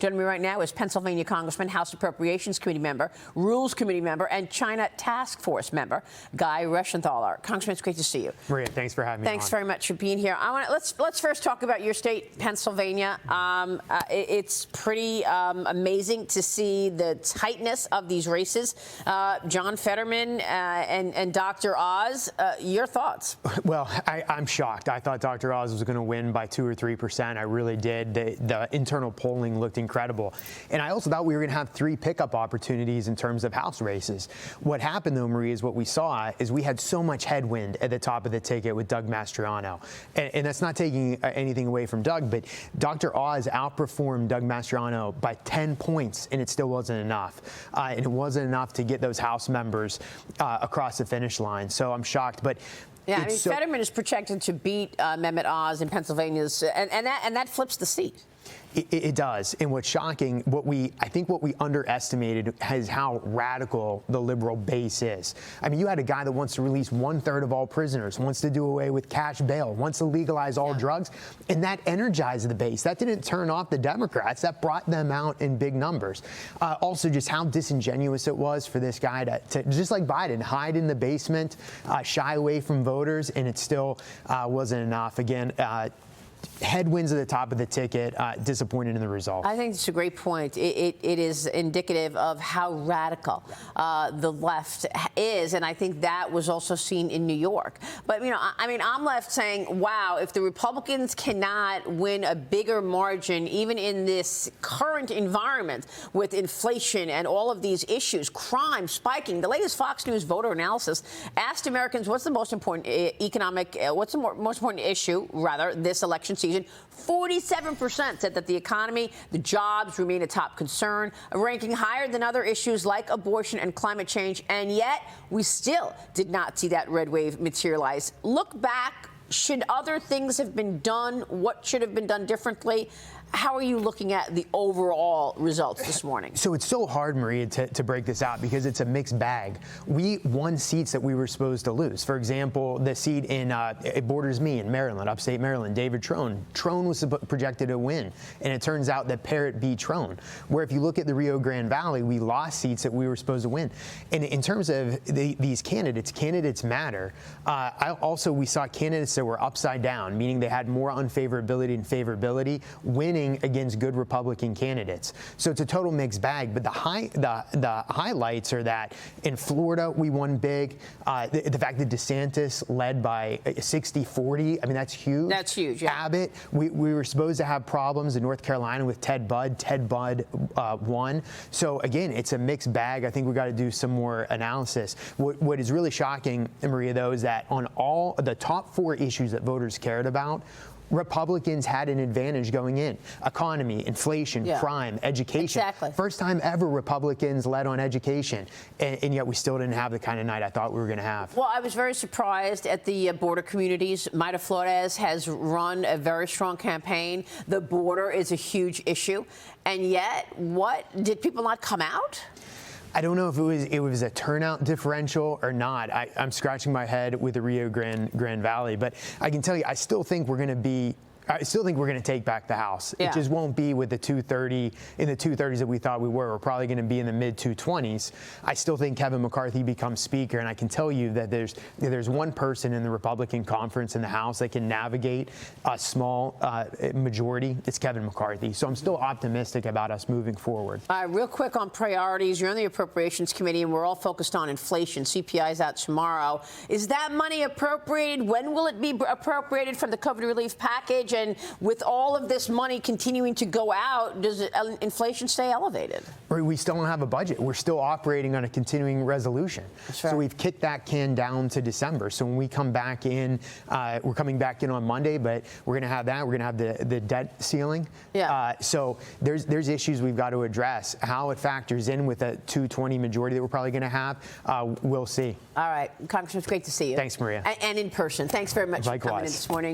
Joining me right now is Pennsylvania Congressman, House Appropriations Committee member, Rules Committee member, and China Task Force member, Guy Reschenthaler. Congressman, it's great to see you. Maria, thanks for having me. Thanks very much for being here. Let's first talk about your state, Pennsylvania. It's pretty amazing to see the tightness of these races. John Fetterman and Dr. Oz, your thoughts? Well, I'm shocked. I thought Dr. Oz was going to win by 2 or 3%. I really did. The internal polling looked incredible. And I also thought we were going to have 3 pickup opportunities in terms of House races. What happened, though, Marie, is what we saw is we had so much headwind at the top of the ticket with Doug Mastriano. And that's not taking anything away from Doug, but Dr. Oz outperformed Doug Mastriano by 10 points, and it still wasn't enough. And it wasn't enough to get those House members across the finish line. So I'm shocked. But yeah, I mean, Fetterman is projected to beat Mehmet Oz in Pennsylvania's, and that flips the seat. It does. And what's shocking, I think what we underestimated is how radical the liberal base is. I mean, you had a guy that wants to release 1/3 of all prisoners, wants to do away with cash bail, wants to legalize all drugs, and that energized the base. That didn't turn off the Democrats. That brought them out in big numbers. Also, just how disingenuous it was for this guy to just like Biden, hide in the basement, shy away from voters, and it still wasn't enough. Again, headwinds at the top of the ticket, disappointed in the result. I think it's a great point. It is indicative of how radical the left is, and I think that was also seen in New York. But, you know, I mean, I'm left saying, wow, if the Republicans cannot win a bigger margin, even in this current environment with inflation and all of these issues, crime spiking. The latest Fox News voter analysis asked Americans what's the most important what's the most important issue, rather, this election season. 47% said that the economy, the jobs remain a top concern, ranking higher than other issues like abortion and climate change. And yet we still did not see that red wave materialize. Look back. Should other things have been done? What should have been done differently? How are you looking at the overall results this morning? So it's so hard, Maria, to break this out because it's a mixed bag. We won seats that we were supposed to lose. For example, the seat in it borders me in Maryland, upstate Maryland, David Trone. Trone was projected to win, and it turns out that Parrott beat Trone. Where if you look at the Rio Grande Valley, we lost seats that we were supposed to win. And in terms of these candidates matter. We saw candidates that were upside down, meaning they had more unfavorability and favorability, winning against good Republican candidates. So it's a total mixed bag. But the highlights are that in Florida, we won big. The fact that DeSantis led by 60-40, I mean, that's huge. That's huge, yeah. Abbott, we were supposed to have problems in North Carolina with Ted Budd. Ted Budd won. So again, it's a mixed bag. I think we've got to do some more analysis. What is really shocking, Maria, though, is that on all the top 4 issues that voters cared about, Republicans had an advantage going in. Economy, inflation, crime, education. Exactly. First time ever Republicans led on education, and yet we still didn't have the kind of night I thought we were going to have. Well, I was very surprised at the border communities. Mayra Flores has run a very strong campaign. The border is a huge issue. And yet, did people not come out? I don't know if it was a turnout differential or not. I'm scratching my head with the Rio Grande Valley, but I can tell you, I still think we're going to take back the House. Yeah. It just won't be with the 230 in the 230s that we thought we were. We're probably going to be in the mid 220s. I still think Kevin McCarthy becomes Speaker, and I can tell you that there's one person in the Republican conference in the House that can navigate a small majority. It's Kevin McCarthy. So I'm still optimistic about us moving forward. Real quick on priorities. You're on the Appropriations Committee, and we're all focused on inflation. CPI is out tomorrow. Is that money appropriated? When will it be appropriated from the COVID relief package? And with all of this money continuing to go out, does inflation stay elevated? We still don't have a budget. We're still operating on a continuing resolution. That's right. So we've kicked that can down to December. So when we come back in, we're coming back in on Monday, but we're going to have that. We're going to have the debt ceiling. Yeah. So there's issues we've got to address. How it factors in with a 220 majority that we're probably going to have, we'll see. All right. Congressman, it's great to see you. Thanks, Maria. And in person. Thanks very much for coming in this morning.